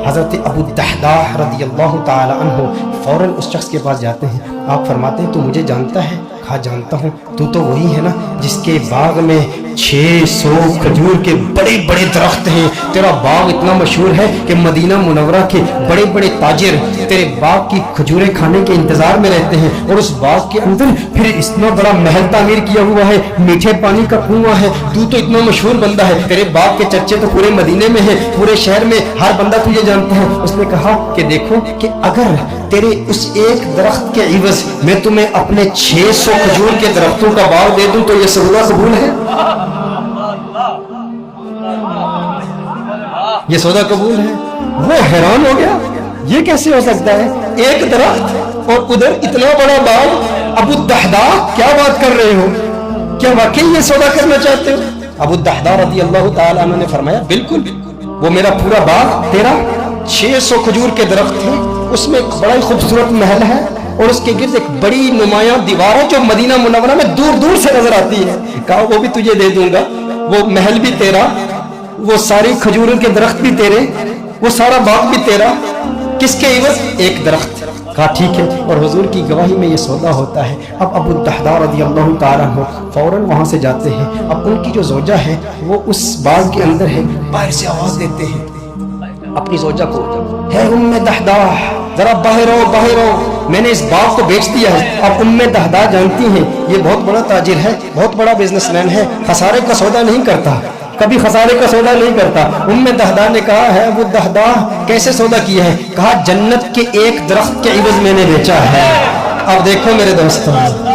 حضرت ابو الدحداح رضی اللہ تعالی عنہ فوراً اس شخص کے پاس جاتے ہیں. آپ فرماتے ہیں تو مجھے جانتا ہے؟ کہا جانتا ہوں. تو وہی ہے نا جس کے باغ میں 600 کھجور کے بڑے بڑے درخت ہیں. تیرا باغ اتنا مشہور ہے کہ مدینہ منورہ کے بڑے بڑے تاجر تیرے باغ کی کھجوریں کھانے کے انتظار میں رہتے ہیں. اور اس باغ کے اندر پھر اتنا بڑا محل تعمیر کیا ہوا ہے, میٹھے پانی کا کنواں ہے. تو اتنا مشہور بندہ ہے, تیرے باغ کے چرچے تو پورے مدینے میں ہیں, پورے شہر میں ہر بندہ تجھے جانتا ہے. اس نے کہا کہ دیکھو کہ اگر تیرے اس ایک درخت کے عوض میں تمہیں اپنے 600 کھجور کے درختوں کا باغ دے دوں تو یہ سودا قبول ہے؟ یہ سودا قبول ہے؟ وہ حیران ہو گیا, یہ کیسے ہو سکتا ہے؟ ایک درخت اور ادھر اتنا بڑا باغ. ابو الدحداح کیا بات کر رہے ہو؟ کیا واقعی یہ سودا کرنا چاہتے ہو؟ ابو الدحداح رضی اللہ تعالی عنہ نے فرمایا بالکل, وہ میرا پورا باغ تیرا 600 کھجور کے درخت ہیں, اس میں ایک بڑا ہی خوبصورت محل ہے اور اس کے گرد ایک بڑی نمایاں دیوار ہے جو مدینہ منورہ میں دور دور سے نظر آتی ہے. کہا وہ بھی تجھے دے دوں گا, وہ محل بھی تیرا, وہ ساری کھجوروں کے درخت بھی تیرے, وہ سارا باغ بھی تیرا. کس کے عوض؟ ایک درخت. کہا ٹھیک ہے. اور حضور کی گواہی میں یہ سودا ہوتا ہے. اب ابو الدحداح رضی اللہ تعالیٰ عنہ فوراً وہاں سے جاتے ہیں. اب ان کی جو زوجہ ہے وہ اس باغ کے اندر ہے, باہر سے آواز دیتے ہیں اپنی زوجہ کو, ہے ام دحداح ذرا باہر آؤ باہر آؤ, میں نے اس باغ کو بیچ دیا ہے. اب ام دحداح جانتی ہیں یہ بہت بڑا تاجر ہے, بہت بڑا بزنس مین ہے, خسارے کا سودا نہیں کرتا, کبھی خسارے کا سودا نہیں کرتا. ام دحداح نے کہا ہے ابو الدحداح کیسے سودا کیا ہے؟ کہا جنت کے ایک درخت کے عوض میں نے بیچا ہے. اب دیکھو میرے دوستوں,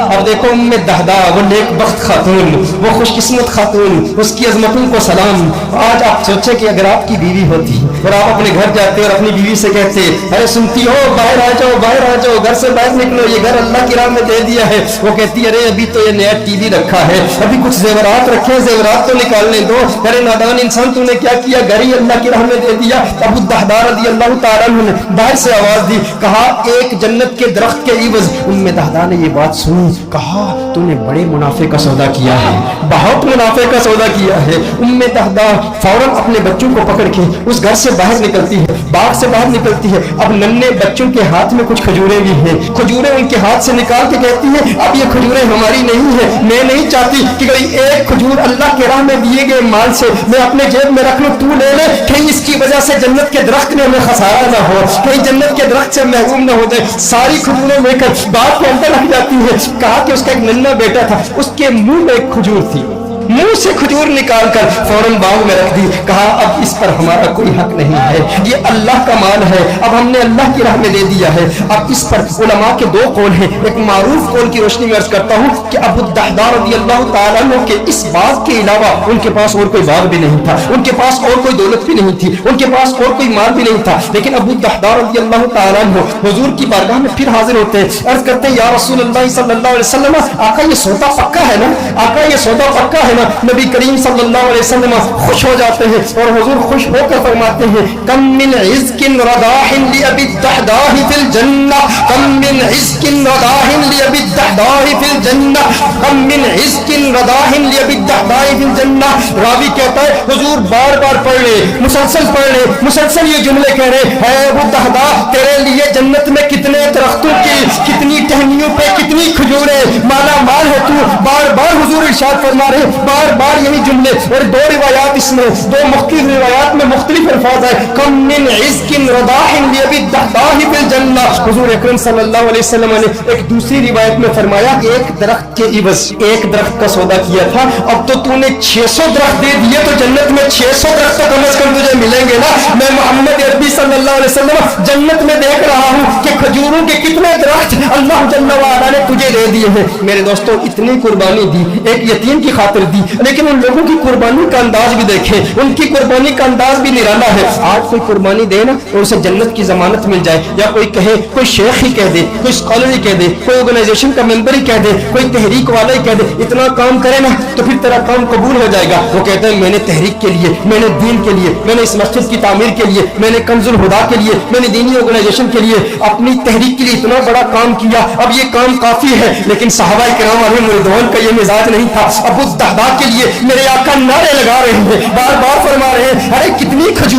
اب دیکھو ام دحداح وہ نیک بخت خاتون, وہ خوش قسمت خاتون, اس کی عظمتوں کو سلام. آج آپ سوچیں کہ اگر آپ کی بیوی ہوتی اور آپ اپنے گھر جاتے اور اپنی بیوی سے کہتے ارے سنتی ہو باہر آ جاؤ باہر آ جاؤ, گھر سے باہر نکلو, یہ گھر اللہ کی راہ میں دے دیا ہے. وہ کہتی ارے ابھی تو یہ نیا ٹی وی رکھا ہے, ابھی کچھ زیورات رکھے ہیں, زیورات تو نکالنے دو. ارے نادان انسان تو نے کیا کیا, گھر ہی اللہ کی راہ میں دے دیا. ابو الدحداح رضی اللہ تعالیٰ عنہ نے باہر سے آواز دی, کہا ایک جنت کے درخت کے عوض. ام دحداح نے یہ بات سنی, کہا تو نے بڑے منافع کا سودا کیا ہے, بہت منافع کا سودا کیا ہے. ام دحداح فوراً اپنے بچوں کو پکڑ کے اس گھر سے باہر نکلتی ہے, باغ سے باہر نکلتی ہے. اب ننھے بچوں کے ہاتھ میں کچھ کھجوریں بھی ہیں, کھجوریں ان کے ہاتھ سے نکال کے کہتی ہے اب یہ کھجوریں ہماری نہیں ہیں, میں نہیں چاہتی کہ کوئی ایک کھجور اللہ کے راہ میں دیے گئے مال سے میں اپنے جیب میں رکھ لوں, تو لے لے, کہیں اس کی وجہ سے جنت کے درخت میں ہمیں خسارہ نہ ہو, کہیں جنت کے درخت سے محروم نہ ہو جائے. ساری کھجوریں لے کر باغ کے اندر رکھ جاتی ہے. کہا کہ اس کا ایک ننھا بیٹا تھا, اس کے منہ میں ایک کھجور تھی, منہ سے کھجور نکال کر فوراً باغ میں رکھ دی. کہا اب اس پر ہمارا کوئی حق نہیں ہے, یہ اللہ کا مال ہے, اب ہم نے اللہ کی راہ میں دے دیا ہے. اب اس پر علماء کے دو قول ہیں. ایک معروف قول کی روشنی میں عرض کرتا ہوں کہ ابو الدحداح رضی اللہ تعالیٰ عنہ کے اس باغ کے علاوہ ان کے پاس اور کوئی باغ بھی نہیں تھا, ان کے پاس اور کوئی دولت بھی نہیں تھی, ان کے پاس اور کوئی مال بھی نہیں تھا. لیکن ابو الدحداح رضی اللہ تعالیٰ عنہ حضور کی بارگاہ میں پھر حاضر ہوتے ہیں, عرض کرتے ہیں یا رسول اللہ صلی اللہ علیہ وسلم, آقا یہ سودا پکا ہے نا, آقا یہ سودا پکا ہے نا. نبی کریم صلی اللہ علیہ وسلم خوش ہو جاتے ہیں اور حضور خوش ہو کر فرماتے ہیں کم من عزق رداح لأبی الدحداح فی الجنہ, کم من عزق رداح لأبی الدحداح فی الجنہ, کم من عزق رداح لأبی الدحداح فی الجنہ. راوی کہتا ہے حضور بار بار پڑھ لے, مسلسل پڑھ لے, مسلسل یہ جملے کہہ رہے ہیں ابو الدحداح تیرے لیے جنت میں کتنے درختوں کی, کتنی ٹہنیوں پہ کتنی کھجوریں, مالا مال ہے تو. بار بار حضور ارشاد فرما رہے بار بار یہی جملے. اور دو روایات اس میں, دو مختلف روایات میں مختلف الفاظ ہے, کم من عزق رداح لأبی الدحداح فی الجنہ. حضور اکرم صلی اللہ علیہ وسلم نے ایک دوسری روایت میں فرمایا ایک درخت کے عوض ایک درخت کا سودا کیا تھا, اب تو نے 600 درخت دے دیے تو جنت میں 600 درخت تو کم از کم تجھے ملیں گے نا. میں محمد عربی صلی اللہ علیہ وسلم جنت میں دیکھ رہا ہوں کہ کھجوروں کے کتنے درخت اللہ جل وعلا نے تجھے دے دیے ہیں. میرے دوستوں اتنی قربانی دی, ایک یتیم کی خاطر دی, لیکن ان لوگوں کی قربانی کا انداز بھی دیکھیں, ان کی قربانی کا انداز بھی نرالا ہے. آج کوئی قربانی دے نا اور اسے جنت کی ضمانت مل جائے, یا کوئی کہے, کوئی شیخ ہی کہہ دے, کوئی اسکالر ہی کہہ دے, کوئی آرگنائزیشن کا ممبر ہی کہہ دے, کوئی تحریک والا ہی کہہ دے اتنا کام کرے نا تو پھر تیرا کام قبول ہو جائے گا. وہ کہتے ہیں میں نے تحریک کے لیے, میں نے دین کے لیے, میں نے اس مسجد کی تعمیر کے لیے, میں نے کنز الہدیٰ کے لیے, میں نے دینی آرگنائزیشن کے لیے, اپنی تحریک کے لیے اتنا بڑا کام کیا, اب یہ کام کافی ہے. لیکن صحابہ کرام علیہم رضوان کا یہ مزاج نہیں تھا. ابو الدحداح کے لیے میرے آقا نعرے لگا رہے ہیں, بار بار فرما رہے ہیں ارے کتنی